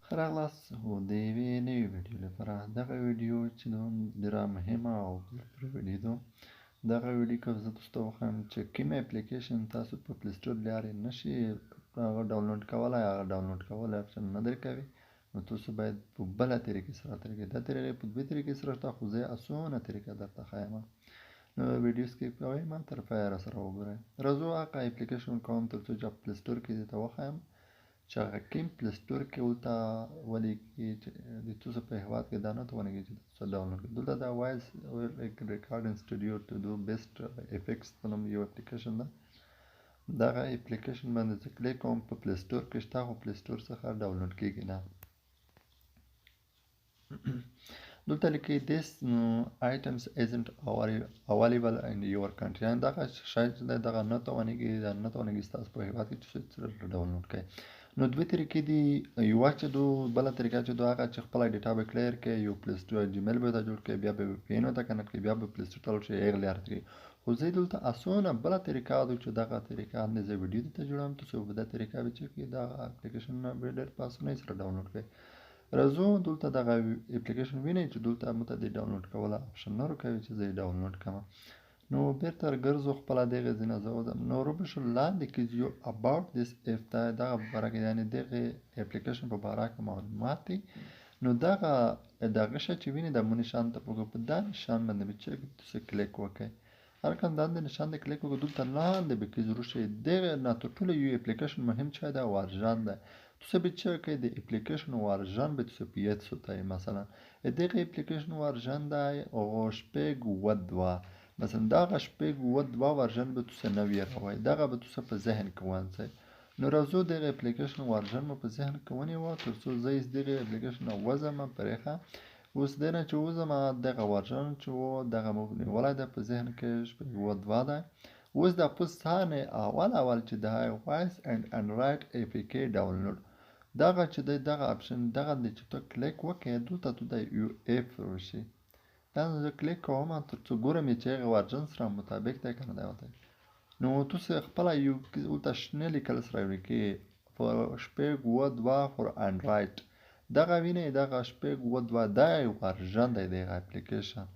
ښه راغلاست د یوې نوې ویډیو لپاره. دغه ویډیو چې ډېره مهمه او په ویډیو ده. دغه ویډیو که زه تاسو ته وښیم چې کوم اپلیکیشن تاسو په پلی سټور لارې نشئ هغه ډاونلوډ کولی، هغه ډاونلوډ کولو اپشن نه درکوي، نو تاسو باید په بله طریقې سره طریقې دا طریقې په دوې طریقې سره شته، خو زه یې اسانه طریقه درته ښیم. نو ویډیو سکیپ کوئ مه تر پایه راسره وګورئ. راځو هغه اپلیکیشن کوم تر څو چې پلی سټور کې درته وښیم چې هغه کوم پلی سټور کې ورته ولیکي چې د تاسو په هېواد کې دا نه توانېږي چې تاسو ډاونلوډ کړئ. دلته دا وایس ریکارډینګ سټوډیو ټو ډو بیسټ افیکټس په نوم یو اپلیکیشن ده. دغه اپلیکیشن باندې چې کلیک کوم په پلی سټور کې شته، خو پلی سټور څخه ډاونلوډ کېږي نه. دلته لیکي this items isn't available in your country، یعنې دغه شی چې دی دغه نه توانېږي ستاسو په هېواد کې چې ډاونلوډ کړئ. نو دوې طریقې دي، یوه چې دو بله طریقه چې دو هغه چې خپله ډیټا به کلیر کړئ، یو پلی سټور جیمیل به ورته جوړ کړئ، بیا به VPN ورته کنیکټ کړئ، بیا به پلی سټور ته لاړ شئ، هغې لارې ته کوئ. خو زه دلته اسانه بله طریقه ده چې دغه طریقه هم زه ویډیو درته جوړوم تاسو په دغه طریقه به چې دغه اپلیکیشن به ډېر په اسانۍ سره ډاونلوډ کړئ. راځو دلته دغه اپلیکیشن وینئ چې دلته موږ د ډاونلوډ کولو اپشن نه راکوي چې زه یې ډاونلوډ کړم. نو بیرته ګرځو خپله دغې ځینه زه وځم. نو روبشو لاندې کې یو اباوټ دیس اف ته دغه په باره کې یعنې دغې اپلیکیشن په باره کې معلومات دي. نو دغه شی چې وینئ د مو نشان ته په دا نشان باندې به چې تاسو کلیک وکړئ. هر کله لاندې نشان ته کلیک وکړو دلته لاندې به کې ضرور شي دغه نه تر ټولو یو اپلیکیشن مهم شی ده ورژن ده. تاسو به چک کړئ د اپلیکیشن ورژن به تاسو په یاد ساتئ. مثلا دغه اپلیکیشن ورژن دی شپږ اووه دوه، مثلا دغه شپږ اووه دوه ورژن به تاسو نه ویروئ، دغه به تاسو په ذهن کې ونیسئ. نو راځو دغه اپلیکیشن ورژن مو په ذهن کې ونیوه تر څو زه یې دغه اپلیکیشن نه وځم پرېښه. اوس دې نه چې وځم دغه ورژن چې و دغه مو نیولی دی په ذهن کې شپږ اووه دوه دی. اوس د په ثانیې اول چې د وایس اینډ انډرایډ APK ډاونلوډ دغه چې دی دغه اپشن دغه دی چې ته کلیک وکړې دلته ته یو اف راشي. دا زه کلیک کوم تر څو ګورم چې هغه ورژن سره مطابق دی که نه دی ورته. نو تاسو خپله یو ورته شنه لیکل سره لیکي شپږ اووه دوه فور انډرایډ دغه وینئ دغه شپږ اووه دوه دا ورژن دی دغه اپلیکیشن.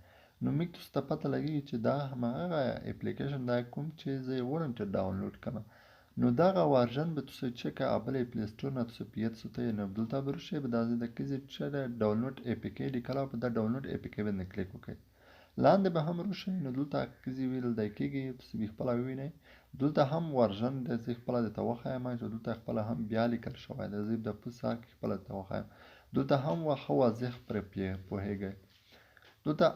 نو موږ تاسو ته پته لګېږي چې دا هماغه اپلیکیشن دی کوم چې زه یې غواړم چې ډاونلوډ کړم. نو دغه ورژن به تاسو چک بلې پلی سټور نه تاسو په یاد ساتئ. نو دلته به راشئ به دا د کزې چې دی ډاونلوډ APK لیکلی په دا ډاونلوډ APK باندې کلیک وکړئ. لاندې به هم راشئ نو دلته کزې ویل دی کېږي تاسو به خپله ووینئ. دلته هم ورژن دی زه خپله درته وښیم چې دلته خپله هم بیا لیکل شوی دی. زه د په سر کې خپله درته وښیم. دلته هم ښه واضح پرې پوهېږئ. دلته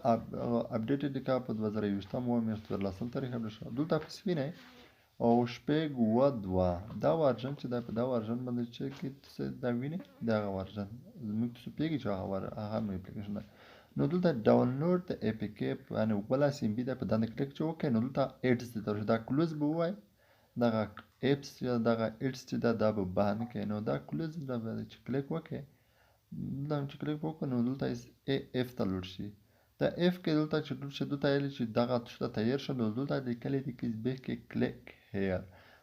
اپډیټ لیکه په 2021 میاشت 14 تاریخ اپډیټ شوی. دلته پس وینئ او شپږ اووه دوه دا ورژن چې دی په دا ورژن باندې چې تاسو دا وینئ دغه ورژن موږ تاسو پوهېږئ چې هغه اپلیکیشن دی. نو دلته ډاونلوډ د APK یعنې 12 MB دی په دا کلیک چې وکړئ نو دلته ایډز دی دا کلوز به ووایي دغه ایپس یا دغه ایډز چې دی دا به بند کړئ. نو دا کلوز چې کلیک وکړئ دا چې کلیک وکړو نو دلته اف ته لوړ شي. دا اف کې دلته چې لوړ شي دلته ویلي چې دغه تاسو ته تیار شو نو دلته لیکلی دي چې کې کلیک هیر.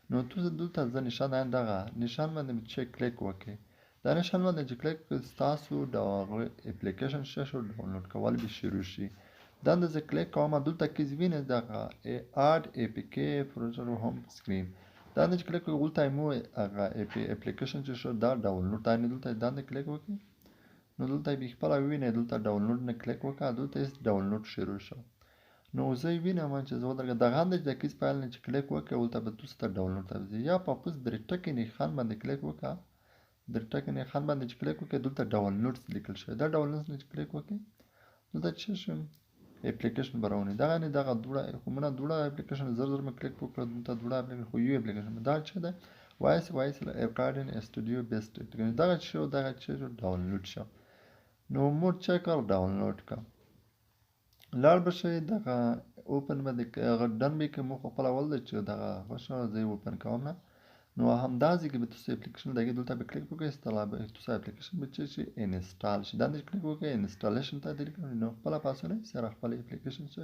نو تاسو دلته زه نشان دغه نشان باندې چې کلیک وکړئ دا نشان باندې چې کلیک ستاسو د هغه اپلیکیشن شو ډاونلوډ کول به شروع شي. دا زه کلیک کوم دلته کې وینئ دغه اډ APK پروژر هوم سکرین دا چې کلیک وکړئ دلته مو هغه اپلیکیشن چې شو دا ډاونلوډ دا دلته دا کلیک وکړئ نو دلته به خپله ووینئ دلته ډاونلوډ نه کلیک وکړه دلته ډاونلوډ شروع شو. نو زه یې وینم چې زه ودرېږم دغه هم دی چې د کیس فایل نه چې کلیک وکړئ دلته به تاسو ته ډاونلوډ ته ځي یا په پوس درې ټکي نښان باندې کلیک وکړه درې ټکي نښان باندې چې کلیک وکړئ دلته ډاونلوډز لیکل شوی دا ډاونلوډز نه چې کلیک وکړئ دلته څه شو اپلیکیشن به راونی دغه نه دغه دوړه خو مونږ دوړه اپلیکیشن زر مې کلیک وکړه دلته دوړه اپلیکیشن خو یو اپلیکیشن دا څه ده وایس ریکارډینګ سټوډیو بیسټ دغه شو دغه چې ډاونلوډ شو. نو مو چک ډاونلوډ کړه لاړ به شئ دغه اوپن باندې هغه ډن به کې مو خپل اول دی چې دغه خوښه زه اوپن کوم نه. نو همداسې کې به تاسو اپلیکیشن دغه دلته به کلیک وکړئ تاسو اپلیکیشن به چې انسټال شي دا نه کلیک وکړئ انسټالیشن ته کلیک کړئ نو خپل پاسونه سره خپل اپلیکیشن چې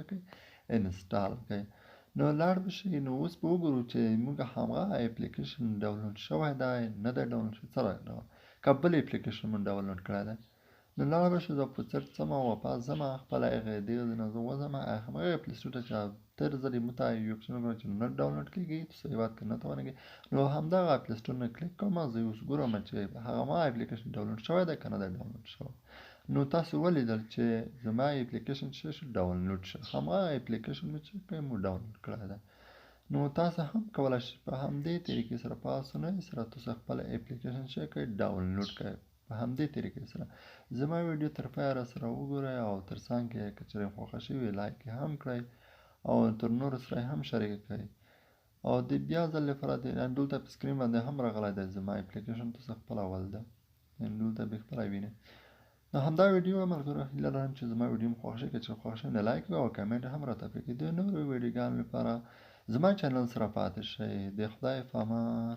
انسټال کړئ. نو لاړ به شي. نو اوس به وګورو چې موږ همغه اپلیکیشن ډاونلوډ شوی دی نه دی ډاونلوډ شوی، څه ډول که بل اپلیکیشن مو ډاونلوډ کړی دی. نو لاړ به شو، زه په سرچ ځم او واپس ځم خپله هغې دغه ځای نه زه وځم همغه پلی سټور ته چې تر ځلې مو ته یو اپشن وګورم چې نه ډاونلوډ کېږي تو صحیح که نه توانېږي، نو همدغه پلی سټور نه کلیک کوم. زه اوس ګورم چې هغه ما اپلیکیشن ډاونلوډ شوی دی که نه دی ډاونلوډ شوی. نو تاسو ولیدل چې زما اپلیکیشن څه شو ډاونلوډ شو، همغه اپلیکیشن مې چې کوم ډاونلوډ کړی دی. نو تاسو هم کولی شئ په همدې طریقې سره په اسانۍ سره تاسو خپل اپلیکیشن څه کړئ ډاونلوډ کړئ په همدې طریقې سره. زما ویډیو تر پایه راسره وګورئ او تر څنګ کې که چېرې خوښه شوې لایک یې هم کړئ او تر نورو سره هم شریک کړئ. او د بیا ځل لپاره دلته په سکرین باندې هم راغلی دی زما اپلیکیشن تاسو خپله ولده دلته به خپله وینئ. نو همدا ویډیو ملګرو هیله لرم چې زما ویډیو مو خوښ شي، که چېرې خوښ شوی نو لایک او کمنټ هم راته پرېږدئ. د نورو ویډیوګانو لپاره زما چینل سره پاتې شئ. د خدای په امان.